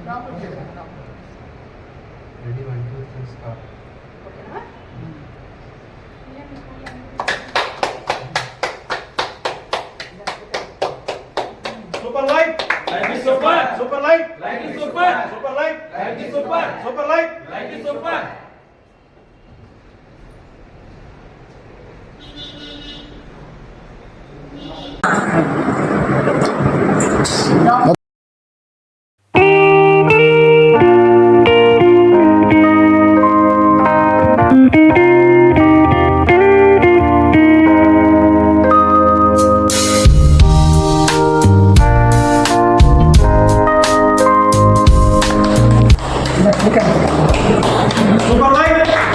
Ready, 1, 2, 3, start. Super light. Light is super. Super light. Light is super. Super light. Light is super. Super light. Light is super. Super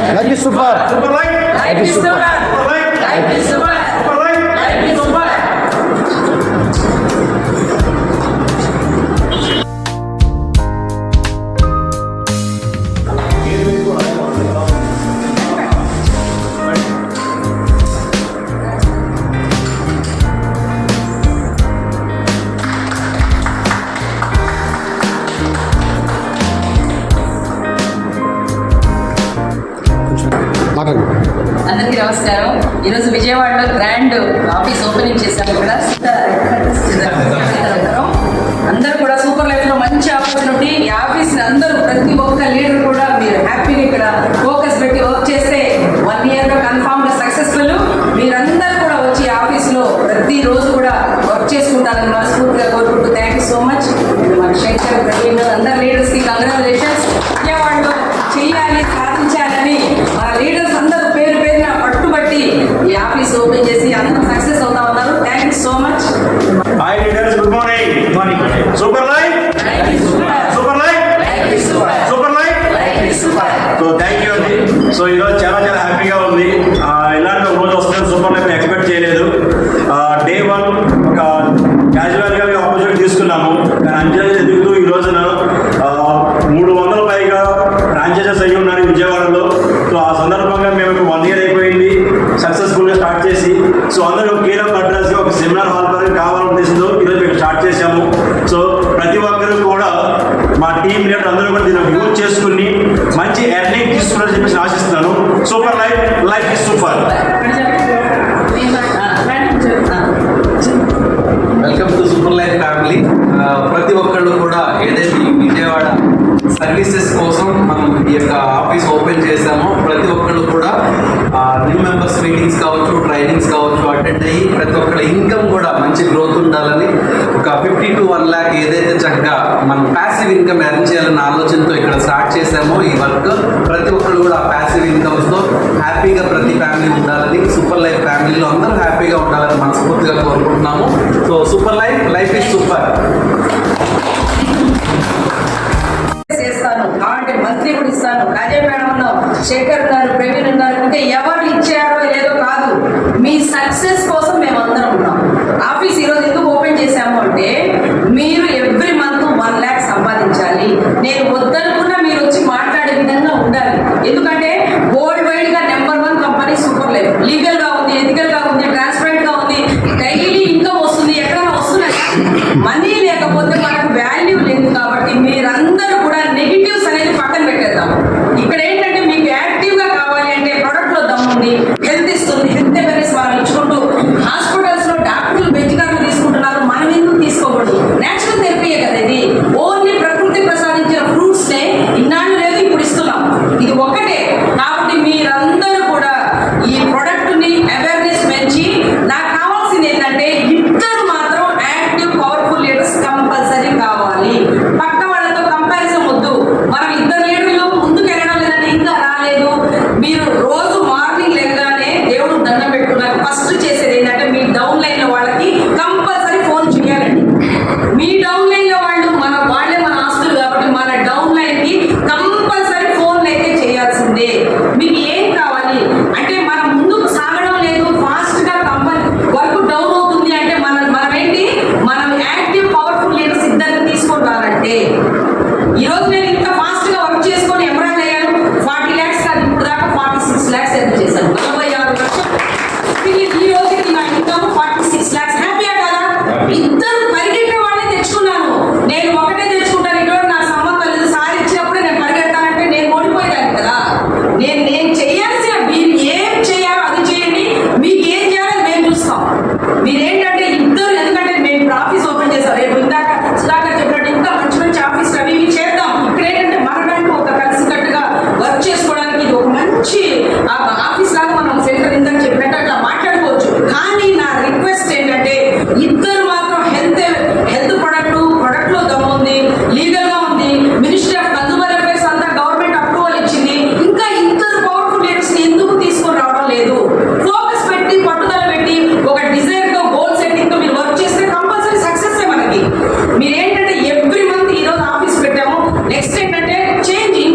light. Light is super. Super light. Light is super. Super light. Light is super. Super light. Light is super. అందరికీ నమస్కారం. ఈరోజు విజయవాడలో grand office opening చేశాము. ఇక్కడ అందరూ కూడా super life లో మంచి ఆపర్చునిటీ. ఈ ఆఫీస్ అందరూ ప్రతి ఒక్క లీడర్ కూడా మీరు హ్యాపీగా ఇక్కడ ఫోకస్ పెట్టి వర్క్ చేస్తే 1 year లో కన్ఫామ్ గా సక్సెస్ఫుల్. మీరందరూ కూడా వచ్చి ఆఫీస్ లో ప్రతి రోజు కూడా వర్క్ చేసుకుంటారని మనస్ఫూర్తిగా కోరుకుంటూ థ్యాంక్ యూ సో మచ్. మన శంకర్ ప్రవీణ్ అందరు లీడర్స్ కి కంగ్రాచులేషన్స్. విజయవాడలో చెయ్యాలి, సాధించాలని మన లీడర్స్ అందరూ పేరు పేరున పట్టుబట్టి ఈ ఆఫీస్ ఓపెన్ చేసి అందరూ సక్సెస్ అవుతా ఉన్నారు. Thank you so much. Hi leaders, good morning. Good morning. Super light. Super light. Super light. So thank you అండి. సో ఈరోజు చాలా హ్యాపీగా ఉంది. ఇలాంటి ఒక రోజు వస్తుందని సూపర్ లైఫ్ ఎక్స్పెక్ట్ చేయలేదు. Day 1 ఒక క్యాజువల్గా ఆపర్చునిటీ తీసుకున్నాము. కానీ అంచెలు ఎదుగుతూ ఈ రోజున 300 పైగా ఫ్రాంచైజెస్ అయ్యి ఉన్నారు విజయవాడలో. సో ఆ సందర్భంగా మేము 1 year అయిపోయింది సక్సెస్ఫుల్గా స్టార్ట్ చేసి. సో అందరూ కీలక అడ్రస్గా ఒక సెమినార్ హాల్ వరకు కావాలని ఉద్దేశంతో ఈరోజు మేము స్టార్ట్ చేశాము. సో ప్రతి ఒక్కరు కూడా మా టీం లీడర్ అందరూ కూడా దీన్ని యూజ్ చేసుకుని మంచి ఎర్నింగ్ తీసుకున్నారని చెప్పేసి ఆశిస్తున్నాను. Super life, life is super. Welcome to super life family. ప్రతి ఒక్కళ్ళు కూడా ఏదైతే ఈ విజయవాడ సర్వీసెస్ కోసం మనం ఈ యొక్క ఆఫీస్ ఓపెన్ చేశామో ప్రతి ఒక్కళ్ళు కూడా న్యూ మెంబర్స్ మీటింగ్స్ కావచ్చు, ట్రైనింగ్స్ కావచ్చు అటెండ్ అయ్యి ప్రతి ఒక్కళ్ళ ఇన్కమ్ కూడా మంచి గ్రోత్ ఉండాలని ఒక 50 to 1 lakh ఏదైతే చక్కగా మనం ప్యాసివ్ ఇన్కమ్ ఎర్న్ చేయాలన్న ఆలోచనతో ఇక్కడ స్టార్ట్ చేశామో ఈ వర్క్. ప్రతి ఒక్కళ్ళు కూడా ఆ ప్యాసివ్ ఇన్కమ్స్తో హ్యాపీగా ప్రతి ఫ్యామిలీ ఉండాలని, సూపర్ లైఫ్ ఫ్యామిలీలో అందరూ హ్యాపీగా ఉండాలని మనస్ఫూర్తిగా కోరుకుంటున్నాము. So super life, life is super. చేస్తాను కాబట్టి మంత్రి కూడా ఇస్తాను. అజయ్ మేడం ఉన్నాం, శేఖర్ గారు, ప్రవీణ్ ఉన్నారు. ఇంకా ఎవరు ఇచ్చారో లేదో కాదు, మీ సక్సెస్ కోసం మేము అందరం ఉన్నాం. ఆఫీస్ ఈరోజు ఎందుకు ఓపెన్ చేశాము అంటే మీరు ఎవ్రీ మంత్ 1 lakh సంపాదించాలి. నేను వద్దనుకున్నా మీరు వచ్చి మాట్లాడే విధంగా ఉండాలి. ఎందుకంటే వరల్డ్ వైడ్ గా number 1 company super life. Legal గా ఉంది, ఎథికల్ గా ఉంది, ట్రాన్స్పరెంట్ గా ఉంది. డైలీ ఇన్కమ్ వస్తుంది, ఎక్కడైనా వస్తున్నాయి. మనీ లేకపోతే మనకు వాల్యూ లేదు. కాబట్టి మీరందరూ కూడా నెగిటివ్స్ అనేది పక్కన పెట్టేద్దాం. ఇక్కడ ఏంటంటే మీకు యాక్టివ్ గా కావాలి అంటే ప్రొడక్ట్ లో దమ్ముంది, హెల్త్ ఇస్తుంది, హెల్త్ అవేర్నెస్ మనం ఇచ్చుకుంటూ change in